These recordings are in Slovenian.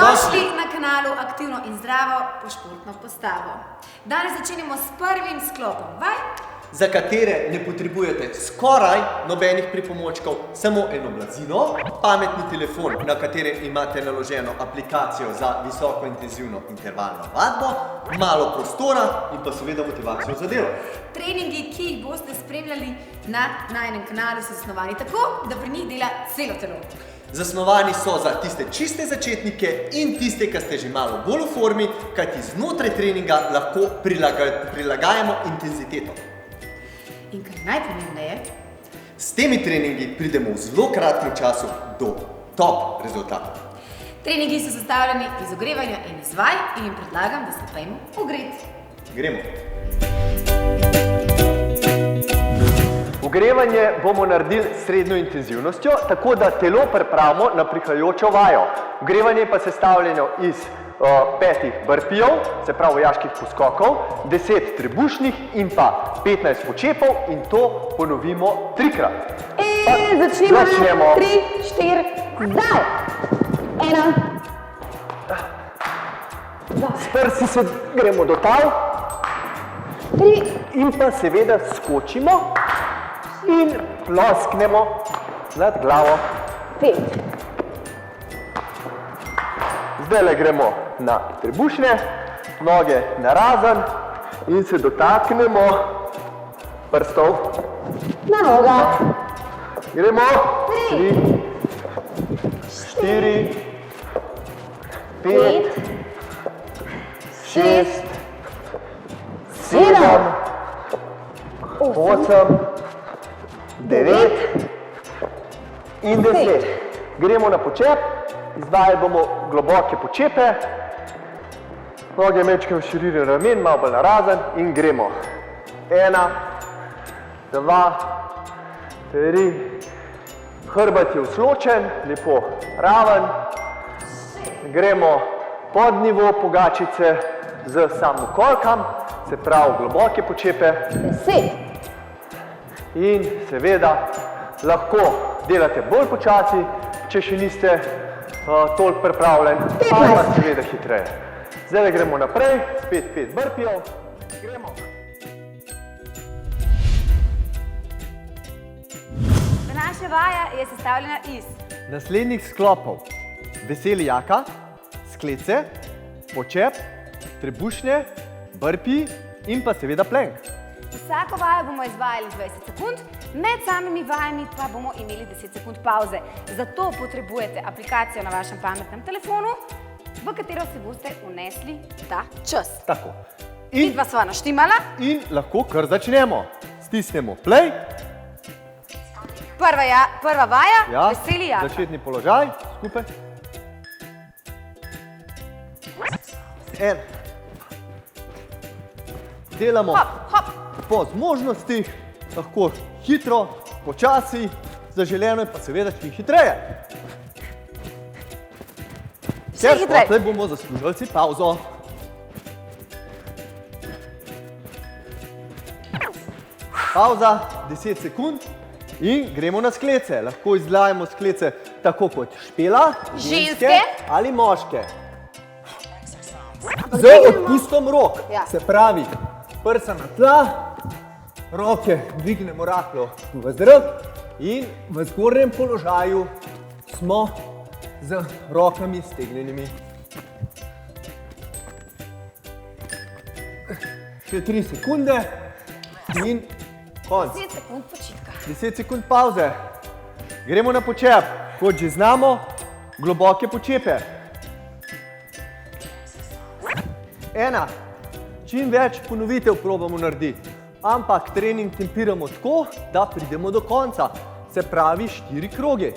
Dobrodošli na kanalu Aktivno in zdravo po športno postavo. Danes začenjamo s prvim sklopom vaj, za katere ne potrebujete skoraj nobenih pripomočkov, samo eno blazino, pametni telefon, na katerem imate naloženo aplikacijo za visokointenzivno intervalno vadbo, malo prostora in pa seveda motivacijo za delo. Treningi, ki jih boste spremljali na najinem kanalu, so zasnovani tako, da pri njih dela celo telo. Zasnovani so za tiste čiste začetnike in tiste, ki ste že malo bolj v formi, kajti znotraj treninga lahko prilagajamo intenziteto. In kar najpomembneje, s temi treningi pridemo v zelo kratkem času do top rezultatov. treningi so sestavljeni iz ogrevanja in iz vaj in jim predlagam, da se pojmo ogreti. Gremo. Ogrevanje bomo naredili s srednjo intenzivnostjo, tako da telo pripravimo na prihajajočo vajo. Ogrevanje pa je sestavljeno iz 5 burpeejev, se pravi vojaških poskokov, 10 trebušnih in pa 15 počepov in to ponovimo 3-krat. Začnemo. 3, 4, zdaj. 1, 2. S prsi se gremo do tal 3, in pa seveda skočimo in plosknemo nad glavo. 5. Zdaj gremo na trebušne, noge narazen in se dotaknemo prstov. Na noga. Gremo. 3, 4, 5, 6, 7, 8, 9 in 10. Gremo na počep, izvajali bomo globoke počepe, noge mečkamo širine ramen, malo bolj narazen in gremo. 1, 2, 3, hrbet je usločen, lepo raven. Gremo pod nivo pogačice z samokolkam, se pravi globoke počepe. 10. In seveda lahko delate bolj počasi, če še niste toliko pripravljeni, ali pa seveda hitreje. Zdaj gremo naprej, spet 5 burpeejev. Gremo. Današnja vaja je sestavljena iz Naslednjih sklopov: veseli jaka, sklece, počep, trebušnje, burpee in pa seveda plank. Vsako vajo bomo izvajali 20 sekund, med samimi vajami pa bomo imeli 10 sekund pauze. Zato potrebujete aplikacijo na vašem pametnem telefonu, v katero se boste vnesli ta čas. Tako. Vidva sva naštimala. In lahko kar začnemo. Stisnemo play. Prva vaja, veseli jaka. Začetni položaj, skupaj. 1. Delamo po zmožnosti, lahko hitro, počasi, zaželeno je pa seveda čim hitreje. Še hitreje. Potem bomo zaslužili si pauzo. Pauza, 10 sekund in gremo na sklece. Lahko izvajamo sklece tako kot špela, ženske ali moške. Z odpustom rok, se pravi, prsa na tla, roke dvignemo rahlo v zrak in v zgornjem položaju smo z rokami stegnjenimi. Še 3 sekunde in konc. 10 sekund počitka. 10 sekund pauze. Gremo na počep. Kot že znamo, globoke počepe. 1. Čim več ponovitev probamo narediti, ampak trening tempiramo tako, da pridemo do konca. Se pravi 4 kroge.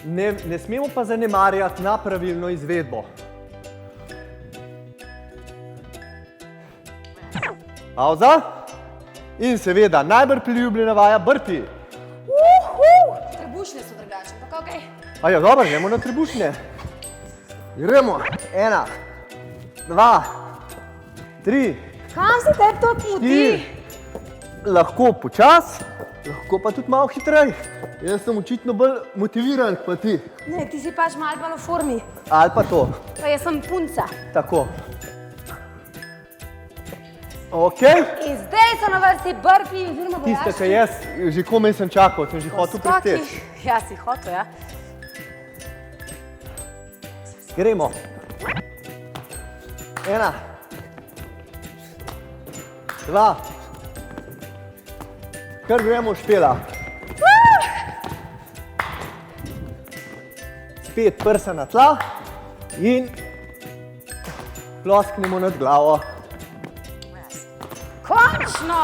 Ne smemo pa zanemarjati na pravilno izvedbo. Pauza. In seveda najbolj priljubljena vaja burpee. Trebušne so drugače, ampak okej. Aja, dobro, gremo na trebušnje. Gremo. 1, 2, 3, Kam se te to poti? 4. Lahko počas Lahko pa tudi malo hitreje. Jaz sem očitno bolj motiviran kot ti. Ne, ti si pač malo bolj v formi. Ali pa to. Pa jaz sem punca. Tako. Ok. In zdaj so na vrsti burpee oziroma Tiste, vojaški. ki jaz že komaj sem čakal, sem že hotel Skoki. priteči. Ja, si hotel, ja. Gremo. 1, 2. Kar gremo špela. Spet prsa na tla in plosknemo nad glavo. Končno!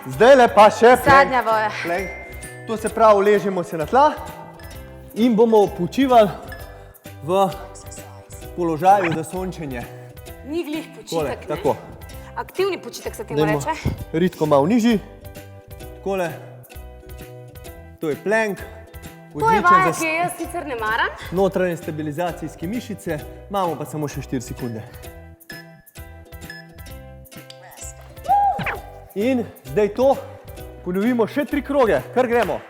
Zdaj le pa še Zadnja voja. plank. To se pravi, ležimo se na tla in bomo počivali v položaju za sončenje. Ni glih Takole, počitek, ne? tako. Aktivni počitek se temu Dajmo reče. ritko malo nižji. Takole. To je plank. To je vaja, za ki jo jaz sicer ne maram. notranje stabilizacijske mišice. Imamo pa samo še 4 sekunde. In zdaj to ponovimo še 3 kroge. Kar gremo.